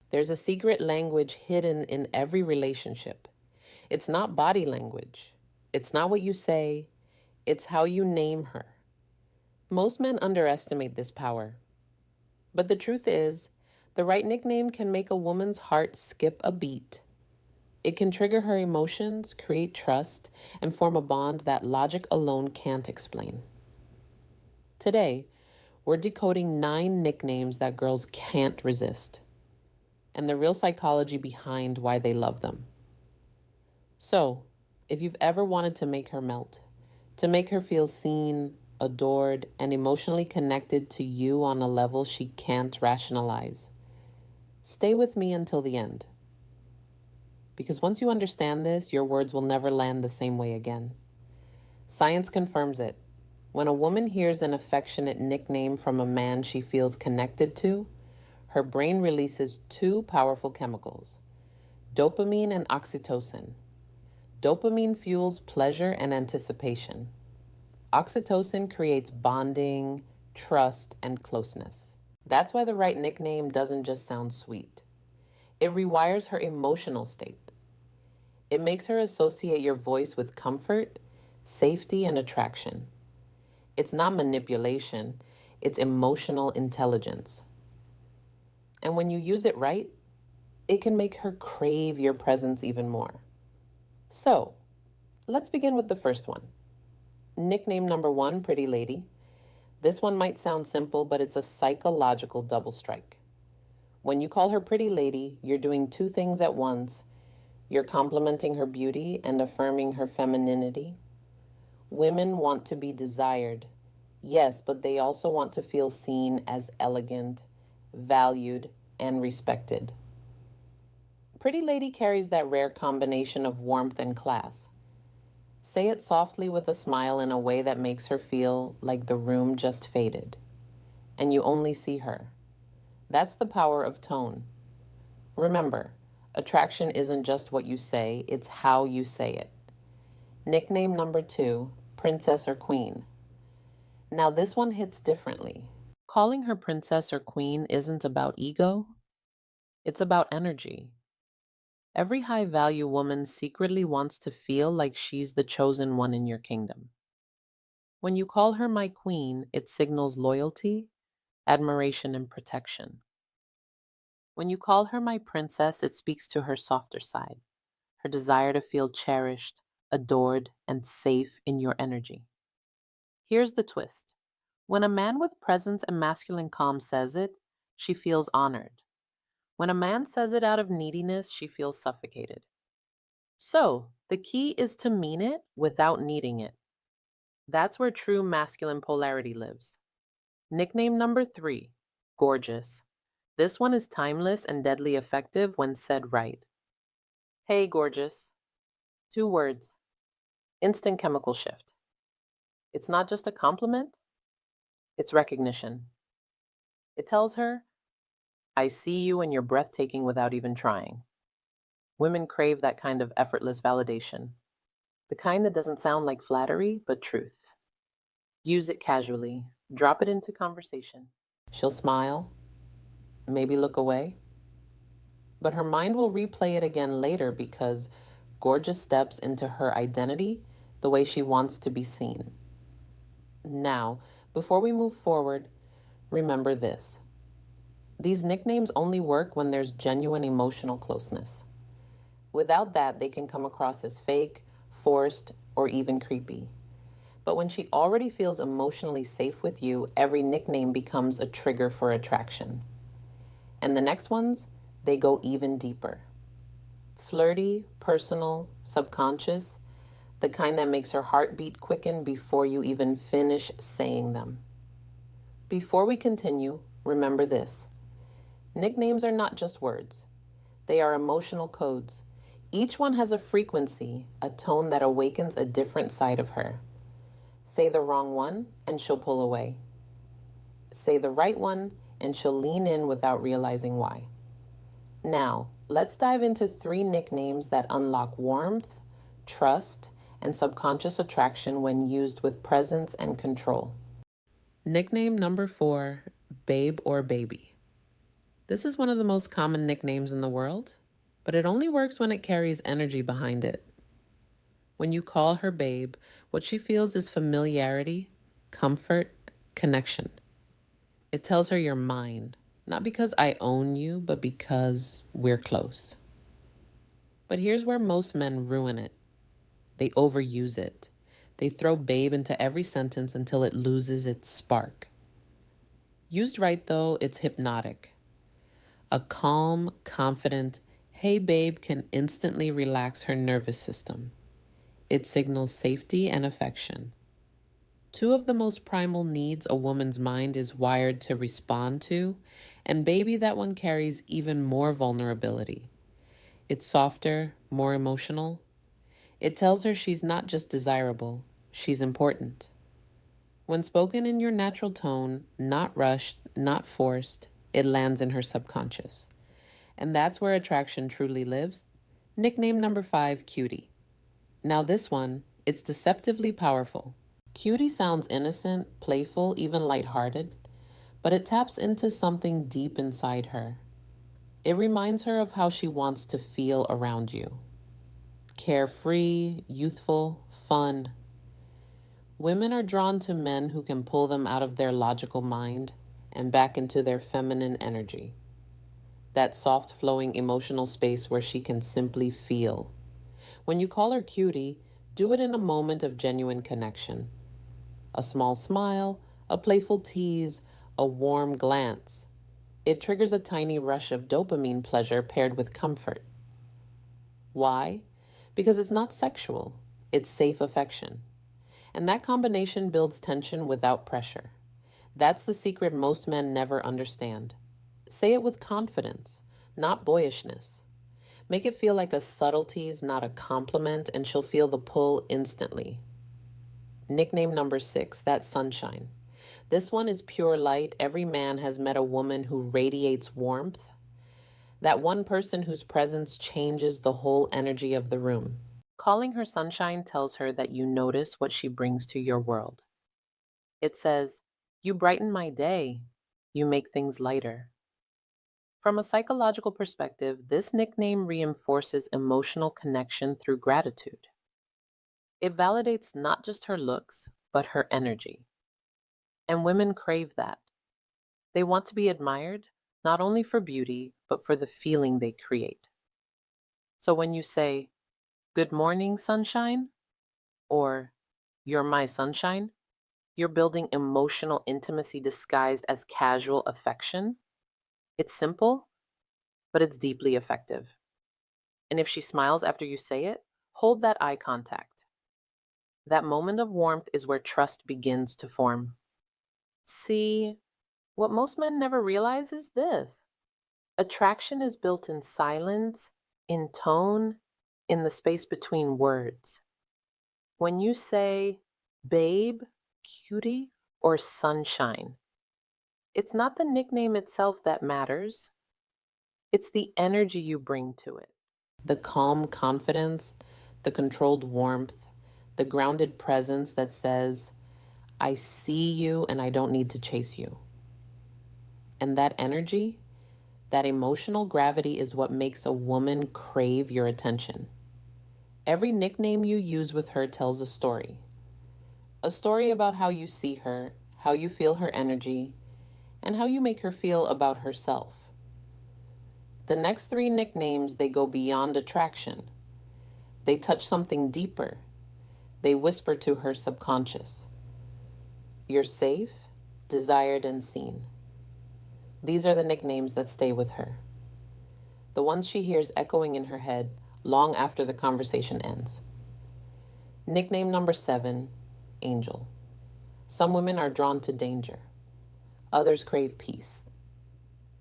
There's a secret language hidden in every relationship. It's not body language. It's not what you say. It's how you name her. Most men underestimate this power. But the truth is, the right nickname can make a woman's heart skip a beat. It can trigger her emotions, create trust, and form a bond that logic alone can't explain. Today, we're decoding 9 nicknames that girls can't resist, and the real psychology behind why they love them. So, if you've ever wanted to make her melt, to make her feel seen, adored, and emotionally connected to you on a level she can't rationalize, stay with me until the end. Because once you understand this, your words will never land the same way again. Science confirms it. When a woman hears an affectionate nickname from a man she feels connected to, her brain releases 2 powerful chemicals, dopamine and oxytocin. Dopamine fuels pleasure and anticipation. Oxytocin creates bonding, trust, and closeness. That's why the right nickname doesn't just sound sweet. It rewires her emotional state. It makes her associate your voice with comfort, safety, and attraction. It's not manipulation, it's emotional intelligence. And when you use it right, it can make her crave your presence even more. So, let's begin with the first one. Nickname number 1, Pretty Lady. This one might sound simple, but it's a psychological double strike. When you call her Pretty Lady, you're doing 2 things at once. You're complimenting her beauty and affirming her femininity. Women want to be desired, yes, but they also want to feel seen as elegant, valued, and respected. Pretty Lady carries that rare combination of warmth and class. Say it softly with a smile in a way that makes her feel like the room just faded, and you only see her. That's the power of tone. Remember, attraction isn't just what you say, it's how you say it. Nickname number 2, Princess or Queen. Now this one hits differently. Calling her princess or queen isn't about ego, it's about energy. Every high-value woman secretly wants to feel like she's the chosen one in your kingdom. When you call her my queen, it signals loyalty, admiration, and protection. When you call her my princess, it speaks to her softer side, her desire to feel cherished, adored, and safe in your energy. Here's the twist. When a man with presence and masculine calm says it, she feels honored. When a man says it out of neediness, she feels suffocated. So, the key is to mean it without needing it. That's where true masculine polarity lives. Nickname number 3, Gorgeous. This one is timeless and deadly effective when said right. Hey, gorgeous. 2 words. Instant chemical shift. It's not just a compliment, it's recognition. It tells her, I see you and you're breathtaking without even trying. Women crave that kind of effortless validation. The kind that doesn't sound like flattery, but truth. Use it casually. Drop it into conversation. She'll smile, maybe look away, but her mind will replay it again later because gorgeous steps into her identity the way she wants to be seen. Now, before we move forward, remember this. These nicknames only work when there's genuine emotional closeness. Without that, they can come across as fake, forced, or even creepy. But when she already feels emotionally safe with you, every nickname becomes a trigger for attraction. And the next ones, they go even deeper. Flirty, personal, subconscious, the kind that makes her heartbeat quicken before you even finish saying them. Before we continue, remember this. Nicknames are not just words. They are emotional codes. Each one has a frequency, a tone that awakens a different side of her. Say the wrong one, and she'll pull away. Say the right one, and she'll lean in without realizing why. Now, let's dive into 3 nicknames that unlock warmth, trust, and subconscious attraction when used with presence and control. Nickname number 4, Babe or Baby. This is one of the most common nicknames in the world, but it only works when it carries energy behind it. When you call her babe, what she feels is familiarity, comfort, connection. It tells her you're mine, not because I own you, but because we're close. But here's where most men ruin it. They overuse it. They throw babe into every sentence until it loses its spark. Used right, though, it's hypnotic. A calm, confident, hey babe can instantly relax her nervous system. It signals safety and affection. Two of the most primal needs a woman's mind is wired to respond to, and baby, that one carries even more vulnerability. It's softer, more emotional. It tells her she's not just desirable, she's important. When spoken in your natural tone, not rushed, not forced, it lands in her subconscious. And that's where attraction truly lives. Nickname number 5, cutie. Now this one, it's deceptively powerful. Cutie sounds innocent, playful, even lighthearted, but it taps into something deep inside her. It reminds her of how she wants to feel around you. Carefree, youthful, fun. Women are drawn to men who can pull them out of their logical mind and back into their feminine energy. That soft flowing emotional space where she can simply feel. When you call her cutie, do it in a moment of genuine connection. A small smile, a playful tease, a warm glance. It triggers a tiny rush of dopamine pleasure paired with comfort. Why? Because it's not sexual, it's safe affection. And that combination builds tension without pressure. That's the secret most men never understand. Say it with confidence, not boyishness. Make it feel like a subtleties, not a compliment, and she'll feel the pull instantly. Nickname number 6, that's sunshine. This one is pure light. Every man has met a woman who radiates warmth. That one person whose presence changes the whole energy of the room. Calling her sunshine tells her that you notice what she brings to your world. It says, you brighten my day. You make things lighter. From a psychological perspective, this nickname reinforces emotional connection through gratitude. It validates not just her looks, but her energy. And women crave that. They want to be admired, not only for beauty, but for the feeling they create. So when you say, good morning, sunshine, or you're my sunshine, you're building emotional intimacy disguised as casual affection. It's simple, but it's deeply effective. And if she smiles after you say it, hold that eye contact. That moment of warmth is where trust begins to form. See, what most men never realize is this. Attraction is built in silence, in tone, in the space between words. When you say, babe, cutie, or sunshine, it's not the nickname itself that matters. It's the energy you bring to it. The calm confidence, the controlled warmth, the grounded presence that says, I see you and I don't need to chase you. And that energy, that emotional gravity is what makes a woman crave your attention. Every nickname you use with her tells a story. A story about how you see her, how you feel her energy, and how you make her feel about herself. The next 3 nicknames, they go beyond attraction. They touch something deeper. They whisper to her subconscious. You're safe, desired, and seen. These are the nicknames that stay with her. The ones she hears echoing in her head long after the conversation ends. Nickname number 7, Angel. Some women are drawn to danger. Others crave peace.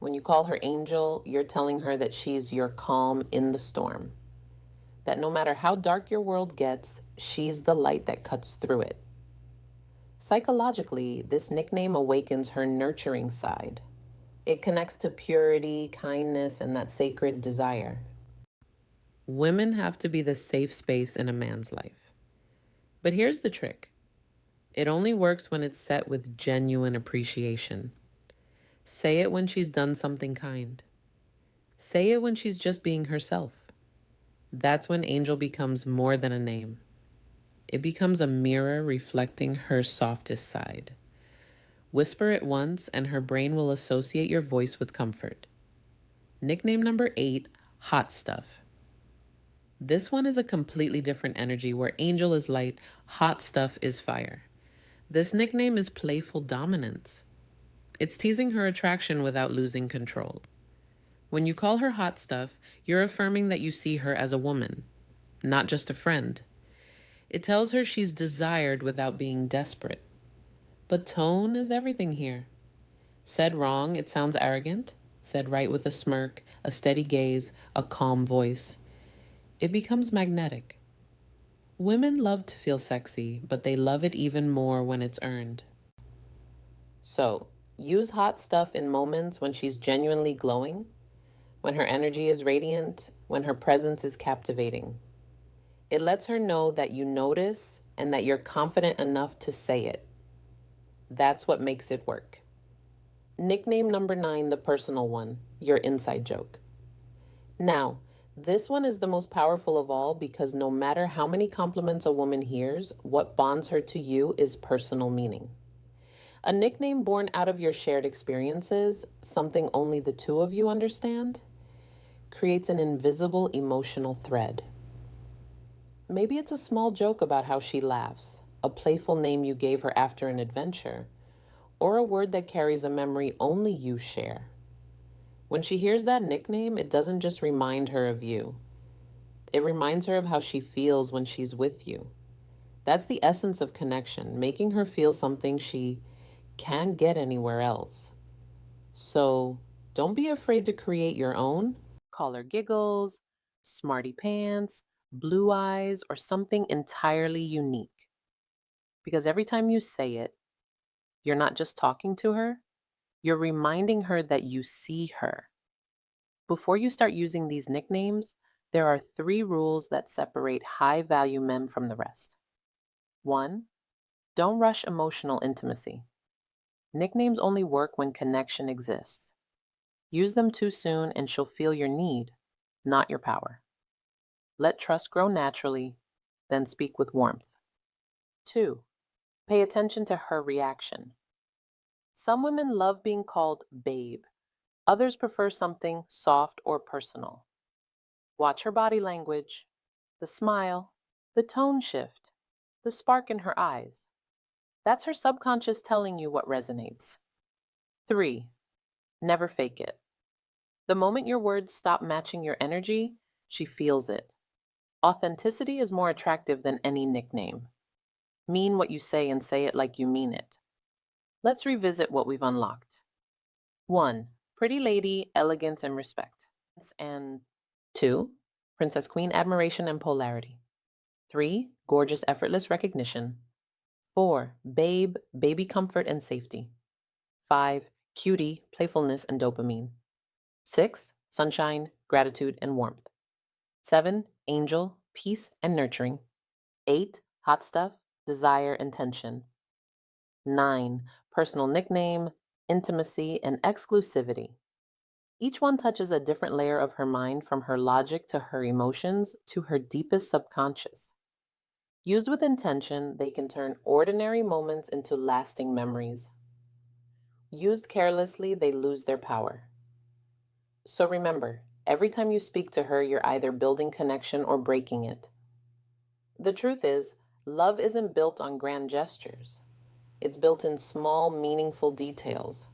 When you call her Angel, you're telling her that she's your calm in the storm. That no matter how dark your world gets, she's the light that cuts through it. Psychologically, this nickname awakens her nurturing side. It connects to purity, kindness, and that sacred desire. Women have to be the safe space in a man's life. But here's the trick. It only works when it's set with genuine appreciation. Say it when she's done something kind. Say it when she's just being herself. That's when Angel becomes more than a name. It becomes a mirror reflecting her softest side. Whisper it once, and her brain will associate your voice with comfort. Nickname number 8, Hot Stuff. This one is a completely different energy where Angel is light, Hot Stuff is fire. This nickname is playful dominance. It's teasing her attraction without losing control. When you call her Hot Stuff, you're affirming that you see her as a woman, not just a friend. It tells her she's desired without being desperate. But tone is everything here. Said wrong, it sounds arrogant. Said right with a smirk, a steady gaze, a calm voice. It becomes magnetic. Women love to feel sexy, but they love it even more when it's earned. So, use Hot Stuff in moments when she's genuinely glowing, when her energy is radiant, when her presence is captivating. It lets her know that you notice and that you're confident enough to say it. That's what makes it work. Nickname number 9, the personal one, your inside joke. Now, this one is the most powerful of all because no matter how many compliments a woman hears, what bonds her to you is personal meaning. A nickname born out of your shared experiences, something only the two of you understand, creates an invisible emotional thread. Maybe it's a small joke about how she laughs, a playful name you gave her after an adventure, or a word that carries a memory only you share. When she hears that nickname, it doesn't just remind her of you. It reminds her of how she feels when she's with you. That's the essence of connection, making her feel something she can't get anywhere else. So don't be afraid to create your own. Call her Giggles, Smarty Pants, Blue Eyes, or something entirely unique. Because every time you say it, you're not just talking to her, you're reminding her that you see her. Before you start using these nicknames, there are 3 rules that separate high-value men from the rest. 1, don't rush emotional intimacy. Nicknames only work when connection exists. Use them too soon and she'll feel your need, not your power. Let trust grow naturally, then speak with warmth. 2, pay attention to her reaction. Some women love being called babe. Others prefer something soft or personal. Watch her body language, the smile, the tone shift, the spark in her eyes. That's her subconscious telling you what resonates. 3, never fake it. The moment your words stop matching your energy, she feels it. Authenticity is more attractive than any nickname. Mean what you say and say it like you mean it. Let's revisit what we've unlocked. 1, pretty lady, elegance and respect. And 2, princess queen admiration and polarity. 3, gorgeous effortless recognition. 4, babe, baby comfort and safety. 5, cutie, playfulness and dopamine. 6, sunshine, gratitude and warmth. 7, angel, peace and nurturing. 8, hot stuff, desire and tension. 9, personal nickname, intimacy and exclusivity. Each one touches a different layer of her mind, from her logic to her emotions to her deepest subconscious. Used with intention, they can turn ordinary moments into lasting memories. Used carelessly, they lose their power. So remember, every time you speak to her, you're either building connection or breaking it. The truth is, love isn't built on grand gestures. It's built in small, meaningful details.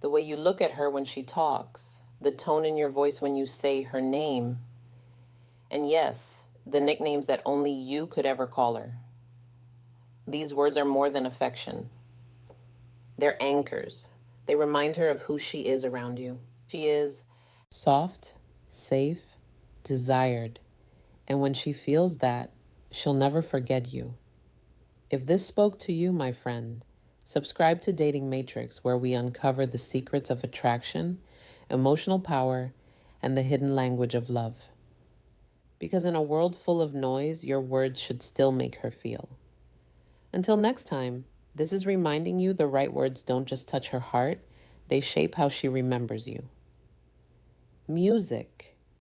The way you look at her when she talks, the tone in your voice when you say her name, and yes, the nicknames that only you could ever call her. These words are more than affection. They're anchors. They remind her of who she is around you. She is soft, safe, desired, and when she feels that, she'll never forget you. If this spoke to you, my friend, subscribe to Dating Matrix, where we uncover the secrets of attraction, emotional power, and the hidden language of love. Because in a world full of noise, your words should still make her feel. Until next time, this is reminding you the right words don't just touch her heart, They shape how she remembers you. Music